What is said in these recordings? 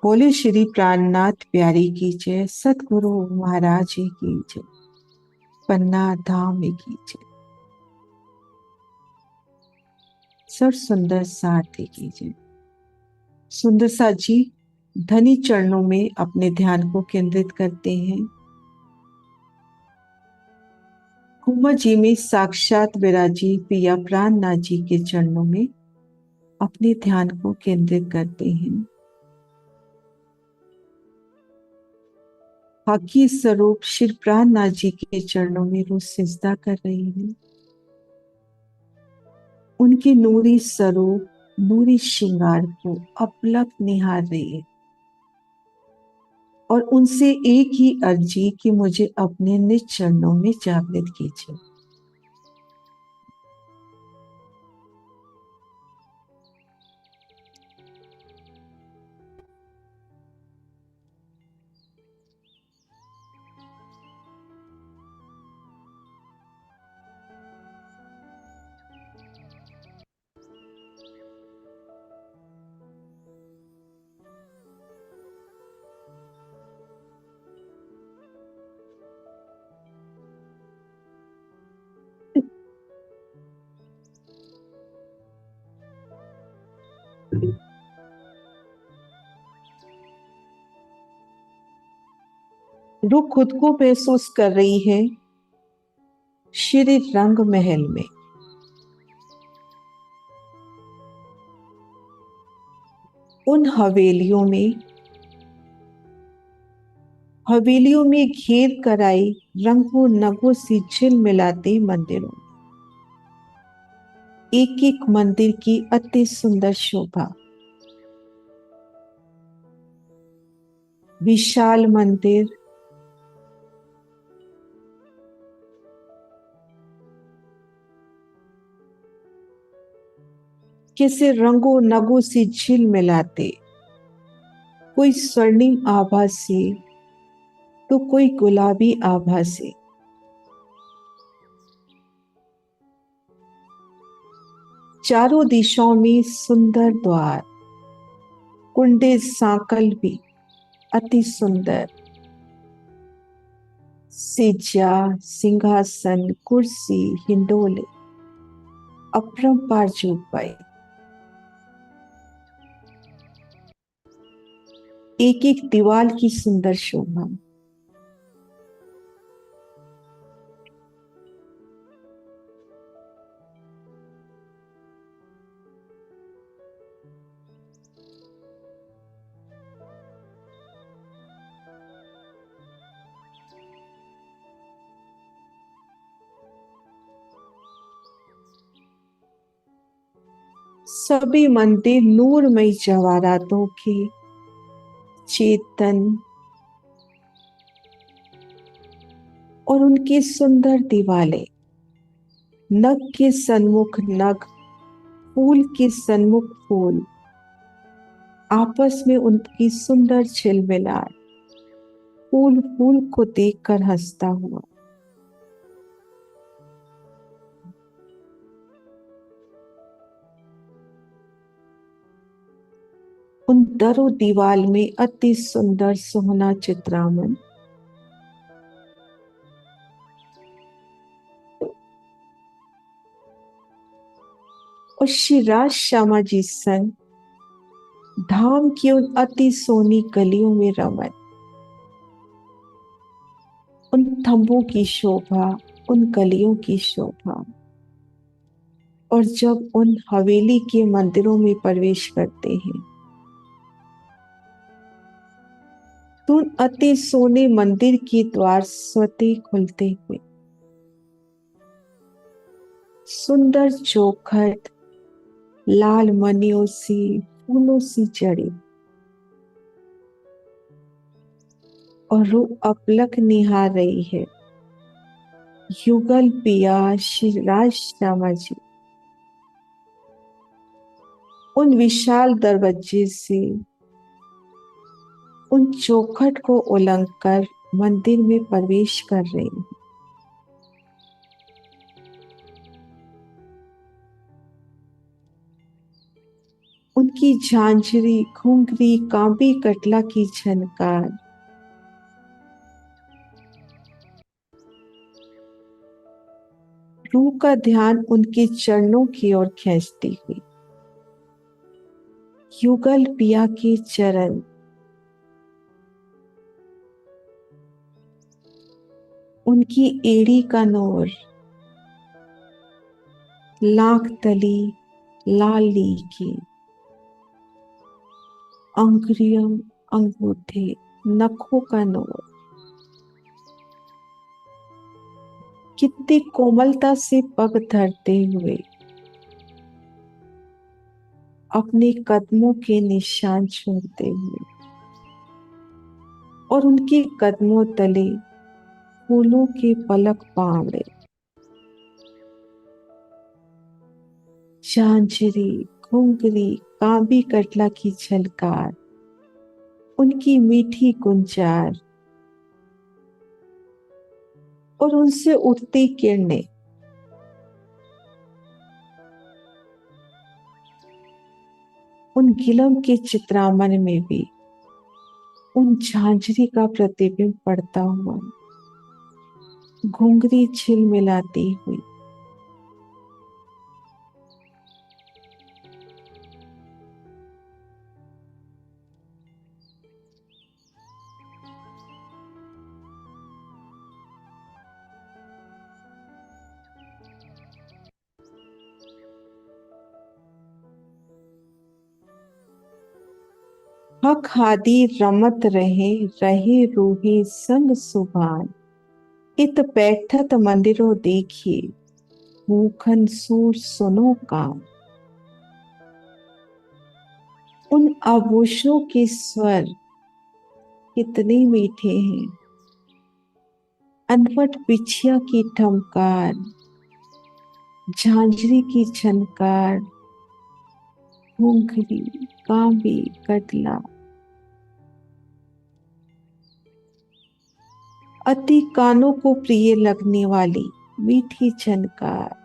बोले श्री प्राणनाथ प्यारी की जय, सतगुरु महाराज जी की जय, पन्ना धाम की जय, सर सुंदर साथी की जय। सुंदर सा जी धनी चरणों में अपने ध्यान को केंद्रित करते हैं। कुंभ जी में साक्षात विराजी पिया प्राणनाथ जी के चरणों में अपने ध्यान को केंद्रित करते हैं। हकी स्वरूप श्री प्राणनाथ जी के चरणों में रोज सिजदा कर रही हैं। उनके नूरी स्वरूप नूरी श्रृंगार को अपलक निहार रही है और उनसे एक ही अर्जी कि मुझे अपने निज चरणों में जागृत कीजिए। रूह खुद को महसूस कर रही है श्री रंग महल में। उन हवेलियों में घेर कर आई रंगों नगों से झिलमिलाते मंदिरों। एक एक मंदिर की अति सुंदर शोभा। विशाल मंदिर, कैसे रंगों नगों से झिलमिलाते, कोई स्वर्णिम आभा से तो कोई गुलाबी आभा से। चारों दिशाओं में सुंदर द्वार, कुंडे सांकल भी अति सुंदर। सिज्जा, सिंहासन, कुर्सी, हिंडोले अपरंपार जूट पाए। एक एक दीवार की सुंदर शोभा। सभी मंदिर नूरमय जवाहरातों के चेतन और उनकी सुंदर दीवारें, नग के सन्मुख नग, फूल के सन्मुख फूल, आपस में उनकी सुंदर झिलमिलाहट, फूल फूल को देखकर हंसता हुआ। उन दरो दीवाल में अति सुंदर सोहना चित्रामन। और श्री राज श्यामा जी सन धाम की उन अति सोनी गलियों में रमन। उन थंबों की शोभा, उन गलियों की शोभा। और जब उन हवेली के मंदिरों में प्रवेश करते हैं तो उन अति सोने मंदिर के द्वार स्वतः खुलते हुए सुंदर चौखट लाल मणियों से फूलों से जड़े और रूह अपलक निहार रही है। युगल पिया श्री राज श्यामा जी उन विशाल दरवाजे से उन चौखट को उलंघ कर मंदिर में प्रवेश कर रहे हैं। उनकी उनकी झांझरी घुंघरी कांबी कटला की झनकार, रूह का ध्यान उनके चरणों की ओर खींचती हुई। युगल पिया के चरण, उनकी एड़ी का नूर, लाख तली लाली की अंगुरियों अंगूठे नखों का नूर, कितनी कोमलता से पग धरते हुए अपने कदमों के निशान छोड़ते हुए, और उनके कदमों तले फूलों के पलक पावड़े, झांझरी घुंघरी कांबी कटला की झलकार, उनकी मीठी गुंजार, और उनसे उठती किरणें, उन गिलम के चित्रामन में भी उन झांझरी का प्रतिबिंब पड़ता हुआ, घुंघरी झिलमिलाती हुई। हक हादी रमत रहे रहे रूहे संग सुभान, इत बैठत मंदिरों देखिए भूखन सूर सुनो कान। उन आभूषणों के स्वर कितने मीठे हैं, अनपट बिछिया की ठमकार, झांझरी की झनकार, घुंघरी कांबी कटला, अति कानों को प्रिय लगने वाली मीठी झनकार।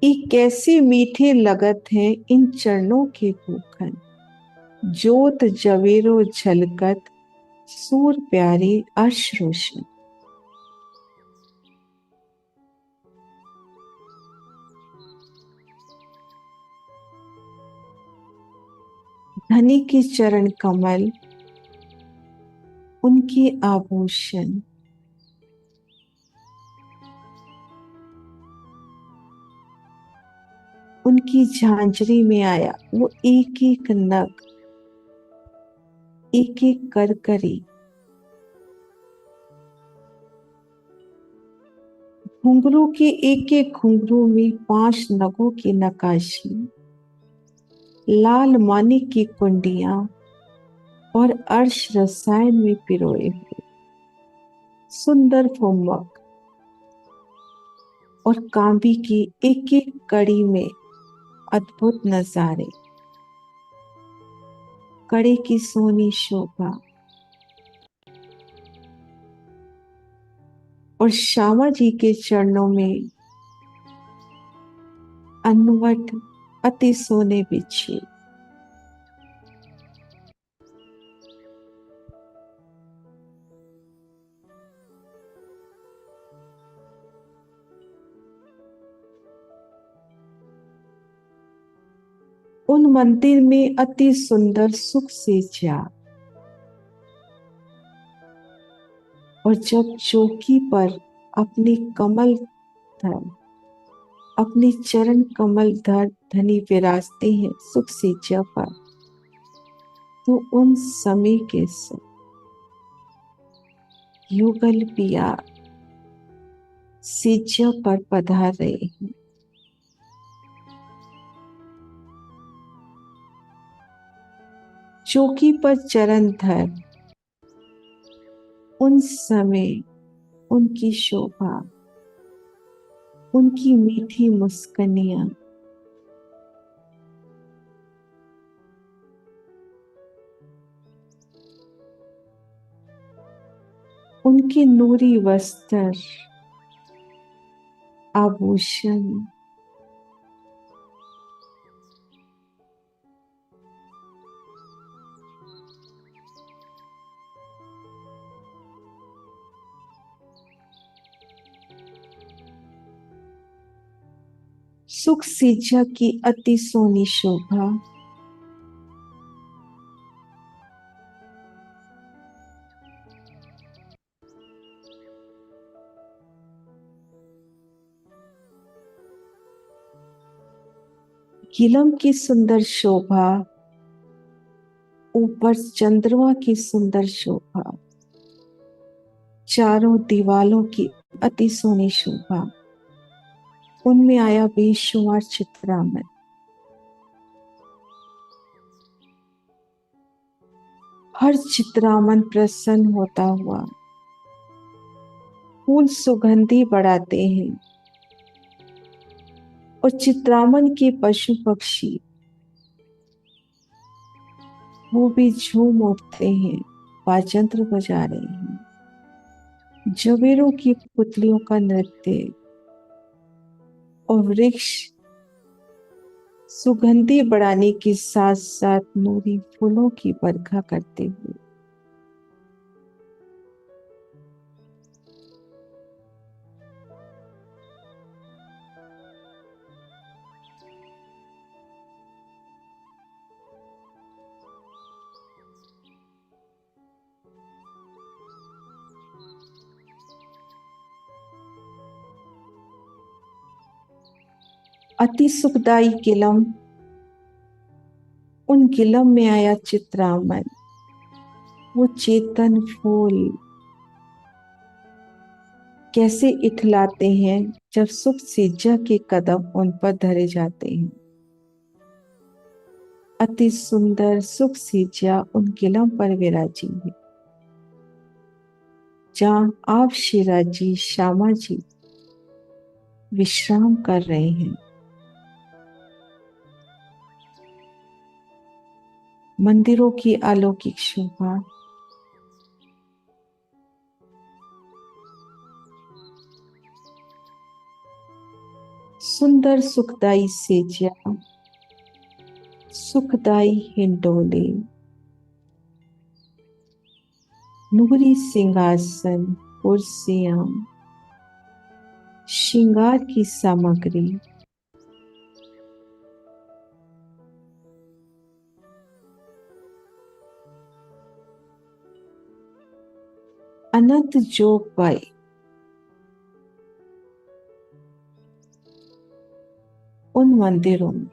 ये कैसे मीठे लगत हैं इन चरणों के भूखन, जोत जवेरो झलकत सूर प्यारे अर्श रोशन। धनी के चरण कमल, उनके आभूषण, उनकी झांझरी में आया वो एक एक नग, एक एक करकरी, घुंघरू के एक एक घुंघरू में 5 नगों की नकाशी, लाल मानिक की कुंडियां और अर्श रसायन में पिरोए हुए सुंदर फुम्मक, और कांबी की एक एक कड़ी में अद्भुत नजारे, कड़े की सोनी शोभा, और श्यामा जी के चरणों में अनवट अति सोने बिछे। उन मंदिर में अति सुंदर सुख से जा, और जब चौकी पर अपने कमल धर, अपने चरण कमल धर धनी विराजते हैं सुख से जा पर, तो उन समय के सब युगल पिया सिज्जा पर पधार रहे हैं। चौकी पर चरण धर, उन समय उनकी शोभा, उनकी मीठी मुस्कनियां, उनके नूरी वस्त्र, आभूषण, सुख सिज्जा की अति सोनी शोभा, गिलम की सुंदर शोभा, ऊपर चंद्रमा की सुंदर शोभा, चारों दीवालों की अति सोनी शोभा, उनमें आया बेशुमार चित्रामन। हर चित्रामन प्रसन्न होता हुआ फूल सुगंधि बढ़ाते हैं और चित्रामन के पशु पक्षी वो भी झूम उठते हैं, बाजंत्र बजा रहे हैं। जबेरों की पुतलियों का नृत्य और वृक्ष सुगंधि बढ़ाने के साथ साथ नूरी फूलों की बरखा करते हुए अति सुखदाई गिलम, उन गिलम में आया चित्रामन, वो चेतन फूल कैसे इठलाते हैं जब सुख सिज्जा के कदम उन पर धरे जाते हैं। अति सुंदर सुख सिज्जा उन गिलम पर विराजी है, जहां आप शिरा जी, श्यामा जी विश्राम कर रहे हैं। मंदिरों की अलौकिक शोभा, सुंदर सुखदाई सेजा, सुखदाई हिंडोले, नूरी सिंहासन, कुर्सियां, श्रृंगार की सामग्री, अनंत जोग पाए उन मंदिरों में।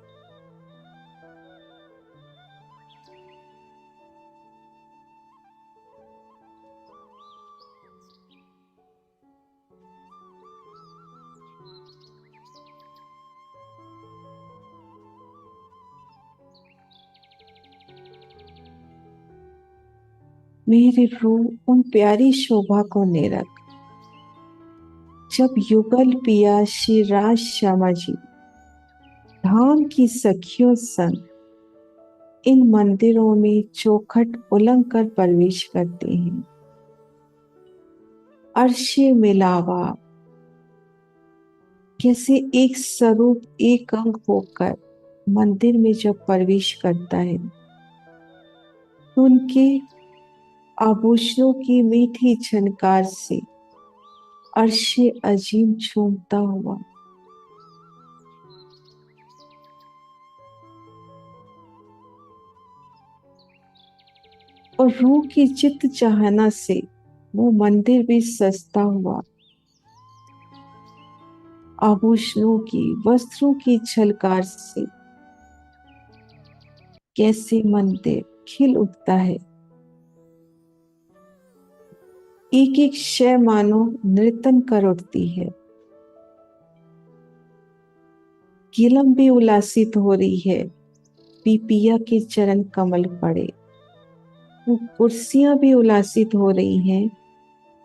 मेरी रूह उन प्यारी शोभा को निरख, जब युगल पिया श्री राज श्यामा जी धाम की सखियों संग इन मंदिरों में चौखट उलंग कर प्रवेश करते हैं। अर्शे मिलावा कैसे एक स्वरूप एक अंग होकर मंदिर में जब प्रवेश करता है तो उनके आभूषणों की मीठी झनकार से अर्शे अजीम झूमता हुआ और रूह की चित्त चाहना से वो मंदिर भी सजता हुआ आभूषणों की, वस्त्रों की झलकार से कैसे मंदिर खिल उठता है। एक एक शय मानो नृतन कर उठती है। गिलम भी उल्लासित हो रही है, पीपिया के चरण कमल पड़े। वो कुर्सियां भी उल्लासित हो रही हैं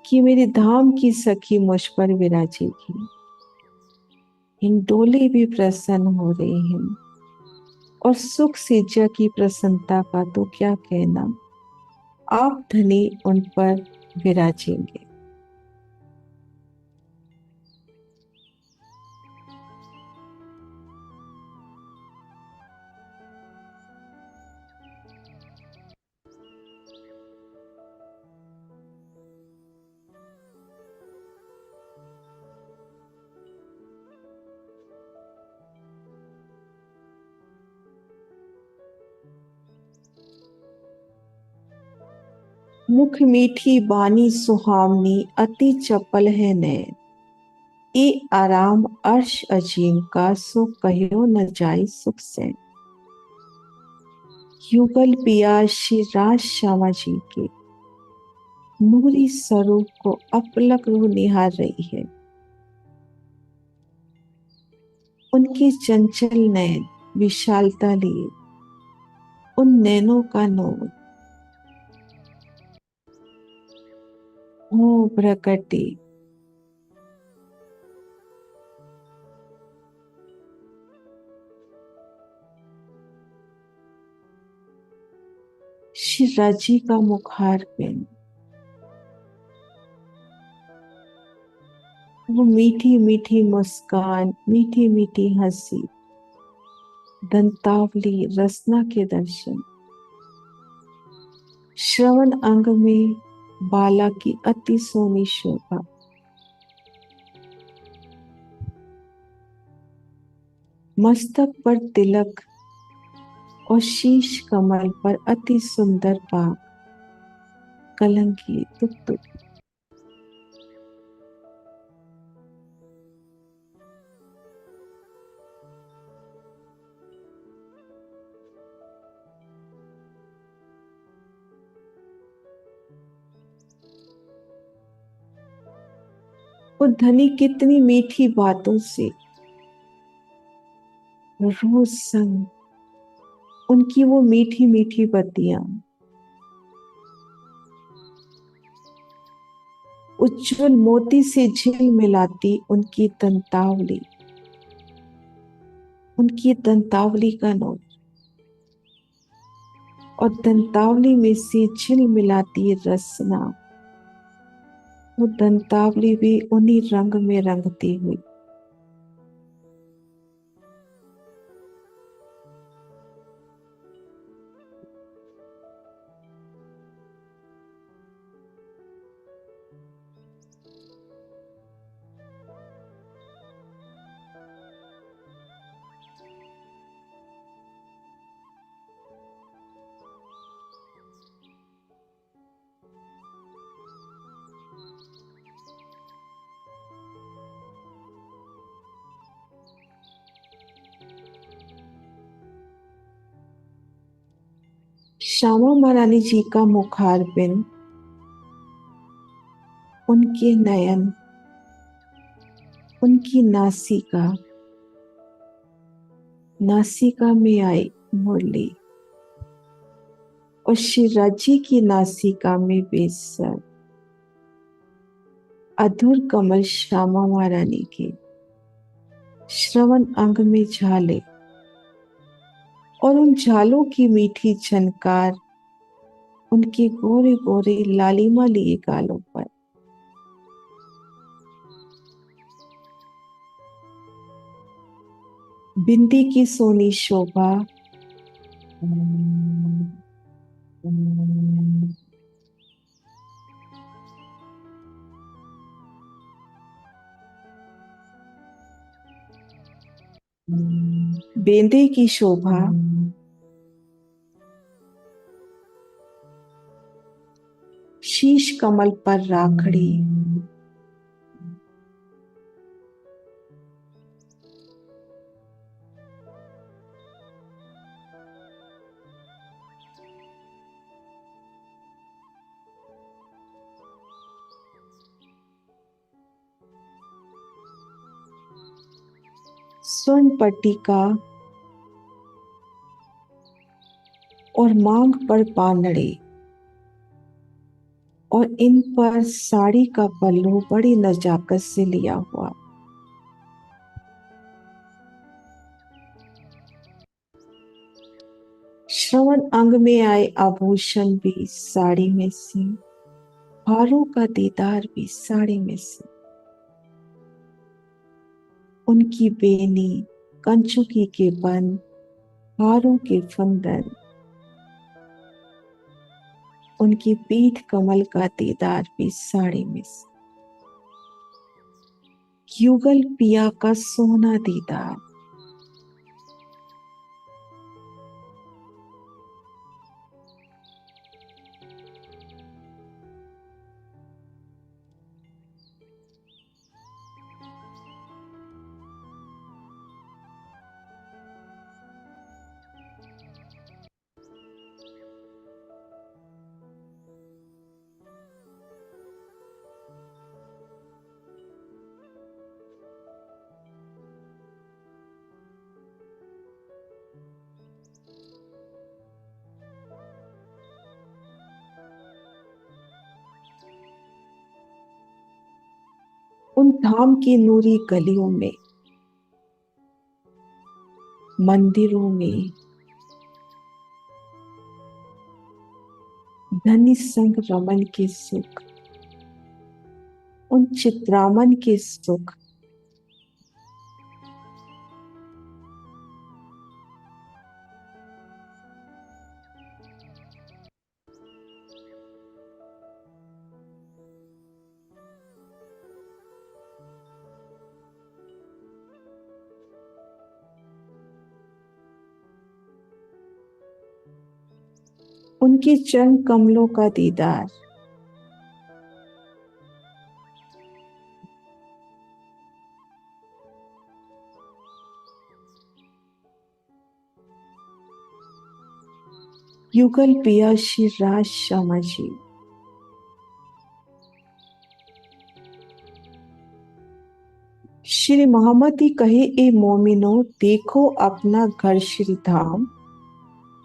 कि मेरी धाम की सखी मुझ पर विराजेगी। हिंडोले भी प्रसन्न हो रहे हैं और सुख सिज्जा की प्रसन्नता का तो क्या कहना, आप धनी उन पर विराजेंगे। मुख मीठी बानी सुहावनी अति चपल है नैन। ए आराम अर्श अजीम का सो कहो न जाए सुख से। युगल पिया श्री राज श्यामा जी के नूरी स्वरूप को अपलक रूह निहार रही है। उनके चंचल नयन विशालता लिए उन नैनों का नोर हो प्रकटी। श्री राजी का मुखार बिन वो मीठी मीठी मुस्कान मीठी मीठी हंसी दंतावली रसना के दर्शन श्रवण अंग में बाला की अति सोनी शोभा। मस्तक पर तिलक और शीश कमल पर अति सुंदर पाक कलंकी तुक तुक। वो धनी कितनी मीठी बातों से रोज संग उनकी वो मीठी मीठी बत्तियां उज्जवल मोती से झिल मिलाती उनकी दंतावली का नोर और दंतावली में से झिल मिलाती रसना। वो दंतावली भी उन्हीं रंग में रंगती हुई श्यामा महारानी जी का मुखार बिन उनके नयन उनकी नासिका में आई मुरली और श्री राजी की नासिका में बेसर अधूर कमल श्यामा महारानी के श्रवण अंग में झाले और उन झालों की मीठी झनकार उनके गोरे गोरे लालिमा लिए गालों पर। बिंदी की सोनी शोभा बेंदे की शोभा शीश कमल पर राखड़ी स्वर्ण पट्टिका और मांग पर पानड़े और इन पर साड़ी का पल्लू बड़ी नजाकत से लिया हुआ। श्रवण अंग में आए आभूषण भी साड़ी में से हारों का दीदार भी साड़ी में से उनकी बेनी कंचुकी के बन हारों के फंदन उनकी पीठ कमल का दीदार भी साड़ी में से युगल पिया का सोना दीदार उन धाम की नूरी गलियों में, मंदिरों में, धनी संग रमन के सुख, उन चित्रामन के सुख, उनके चरण कमलों का दीदार, युगल पिया श्री राज श्यामा जी। श्री मोहम्मद ही कहे, ए मोमिनो देखो अपना घर श्री धाम,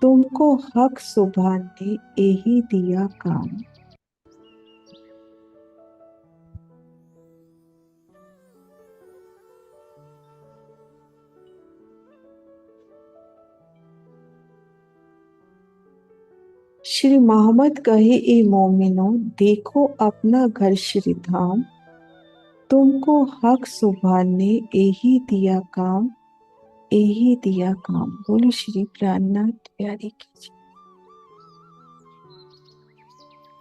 तुमको हक सुभान ने यही दिया काम। श्री मोहम्मद कहे, ए मोमिनो देखो अपना घर श्री धाम, तुमको हक सुभान ने यही दिया काम, यही दिया काम। बोलो श्री प्राणनाथ प्यारे की।